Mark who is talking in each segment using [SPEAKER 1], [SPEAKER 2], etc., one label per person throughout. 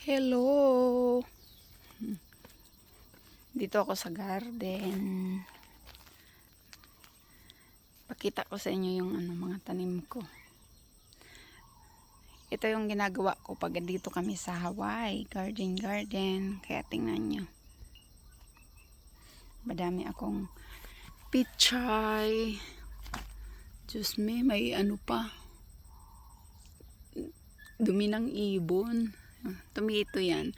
[SPEAKER 1] Hello! Dito ako sa garden. Pakita ko sa inyo yung mga tanim ko. Ito yung ginagawa ko pag dito kami sa Hawaii. Garden. Kaya tingnan nyo. Madami akong pichay. Diyos me, may pa. Dumi ng ibon. Tomato yan.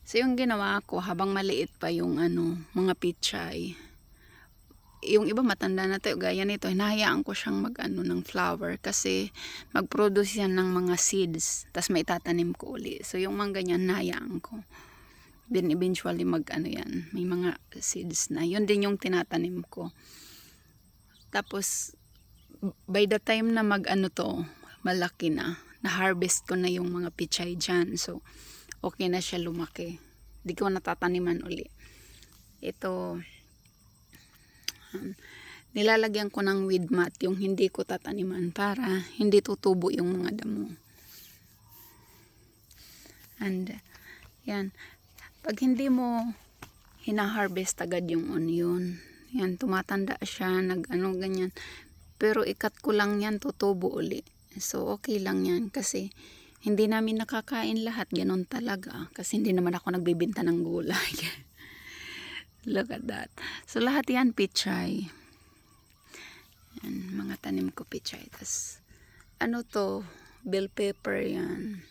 [SPEAKER 1] So yung ginawa ko habang maliit pa yung mga pichay. Yung iba matanda na tayo gaya nito, hinahayaan ko siyang ng flower kasi mag-produce yan ng mga seeds. Tapos may tatanim ko uli. So yung mga ganyan hinahayaan ko. Then eventually yan, may mga seeds na. Yun din yung tinatanim ko. Tapos by the time na malaki na harvest ko na yung mga pichay dyan. So okay na siya lumaki. Di ko natataniman uli. Ito, nilalagyan ko ng weed mat yung hindi ko tataniman para hindi tutubo yung mga damo. And, yan. Pag hindi mo hinaharvest agad yung onion, yan, tumatanda siya, ganyan. Pero ikat ko lang yan, tutubo uli. So, okay lang yan kasi hindi namin nakakain lahat, ganon talaga. Kasi hindi naman ako nagbibenta ng gulay. Look at that. So, lahat yan, pichay. Yan, mga tanim ko, pichay. Tas, bell pepper yan.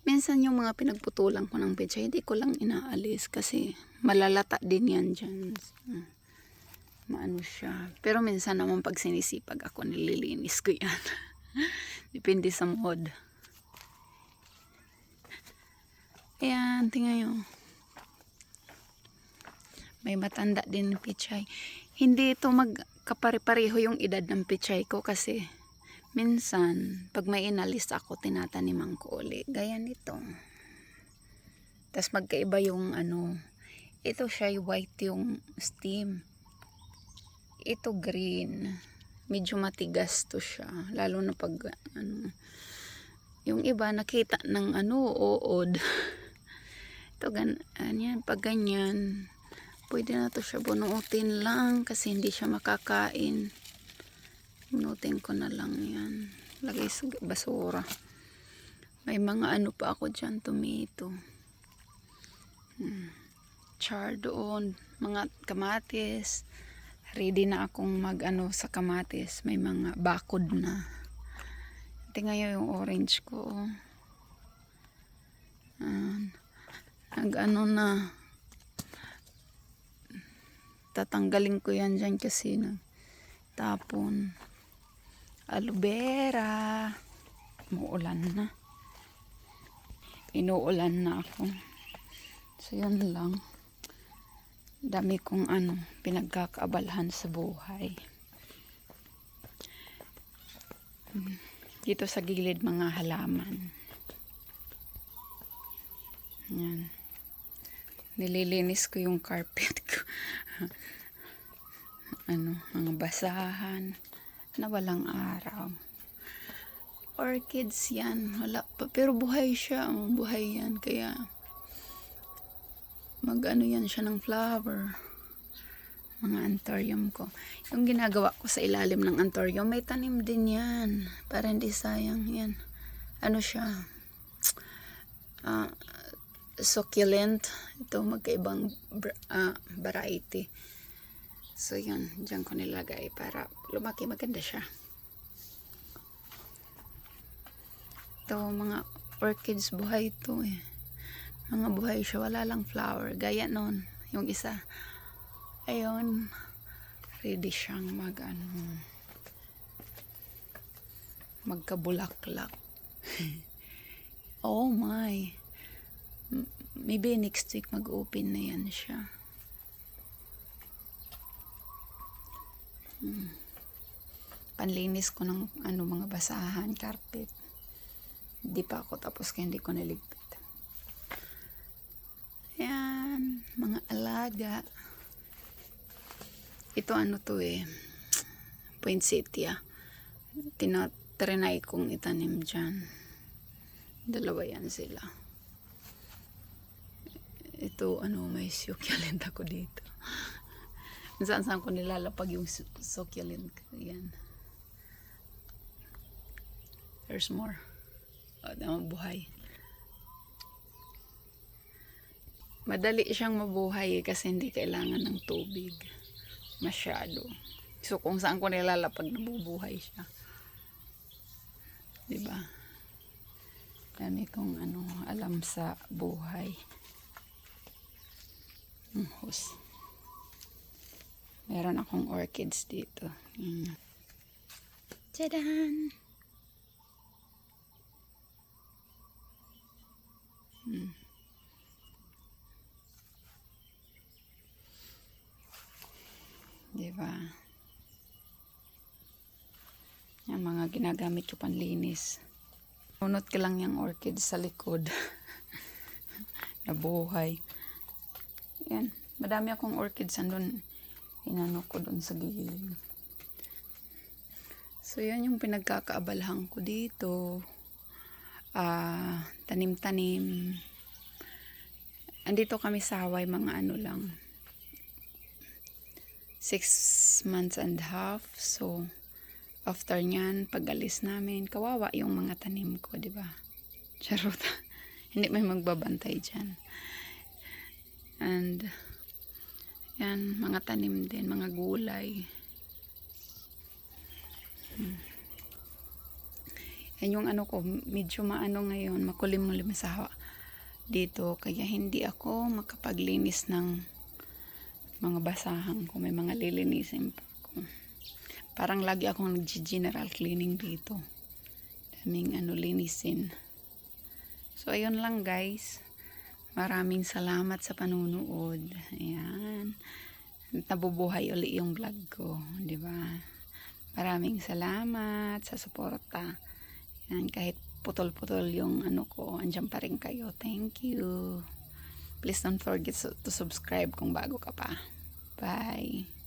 [SPEAKER 1] Minsan yung mga pinagputulan ko ng pichay, hindi ko lang inaalis kasi malalata din yan dyan. Maano siya. Pero minsan naman pag sinisipag ako, nililinis ko yan. Depende sa mood. Ayan, tingnan nyo. May matanda din ng pichay. Hindi ito magkapare-pareho yung edad ng pichay ko kasi minsan, pag may inalis ako, tinataniman ko uli. Gaya nito. Tapos magkaiba yung ito siya white yung stem. Ito green. Medyo matigas to siya. Lalo na pag yung iba nakita ng uod. Ito ganyan. Pag ganyan, pwede na to siya bunuotin lang kasi hindi siya makakain. Bunuotin ko na lang yan. Lagay sa basura. May mga pa ako dyan, tomato. Char doon. Mga kamatis. Ready na akong sa kamatis. May mga bakod na. Tingnan nyo yung orange ko. Na. Tatanggalin ko yan dyan kasi tapon. Aloe vera. Umuulan na. Inuulan na ako. So yan lang. Dami kong pinagkakaabalahan sa buhay. Dito sa gilid mga halaman. Yan. Nililinis ko yung carpet ko. Mga basahan na walang araw. Orchids yan. Wala pa. Pero buhay siya. Buhay yan. Kaya yan siya ng flower. Mga anthurium ko. Yung ginagawa ko sa ilalim ng anthurium, may tanim din yan. Para hindi sayang. Yan. Siya? Succulent. Ito magkaibang variety. So yan. Diyan ko nilagay para lumaki. Maganda siya. Ito mga orchids buhay ito eh. Mga buhay siya, wala lang flower. Gaya nun, yung isa. Ayun, ready siyang magkabulaklak. Oh my. Maybe next week mag-open na yan siya. Panlinis ko ng mga basahan, carpet. Hindi pa ako tapos kaya hindi ko naligpit. Yan, mga alaga. Ito to poinsettia. trinay kong itanim dyan. Dalawa yan sila. Ito, may succulent ako dito. Saan ko nilalapag yung succulent. Yan. There's more. Buhay. Madali siyang mabuhay kasi hindi kailangan ng tubig. Masyado. So, kung saan ko nilalapag, nabubuhay siya. Diba? Dami kong alam sa buhay. Meron akong orchids dito. Tadaan! Diba? Yung mga ginagamit ko panlinis. Unot ka lang yung orchids sa likod. Nabuhay. Yan. Madami akong orchids andun. Inano ko dun sa gilid. So, yan yung pinagkakaabalahan ko dito. Tanim-tanim. Andito kami sa Hawaii, mga lang. 6 months and a half. So, after nyan, pag-alis namin, kawawa yung mga tanim ko, di ba? Charot. Hindi may magbabantay dyan. And, yan, mga tanim din, mga gulay. Yan yung ko, medyo ngayon, makulim-mulim sa dito. Kaya hindi ako makapaglinis ng mga basahan ko. May mga lilinisin pa ako. Parang lagi akong nag-general cleaning dito. Daming linisin. So, ayun lang guys. Maraming salamat sa panunood. Ayan. Nabubuhay uli yung vlog ko. Diba? Maraming salamat sa suporta. Ayan, kahit putol-putol yung ko, andyan pa rin kayo. Thank you. Please don't forget to subscribe kung bago ka pa. Bye.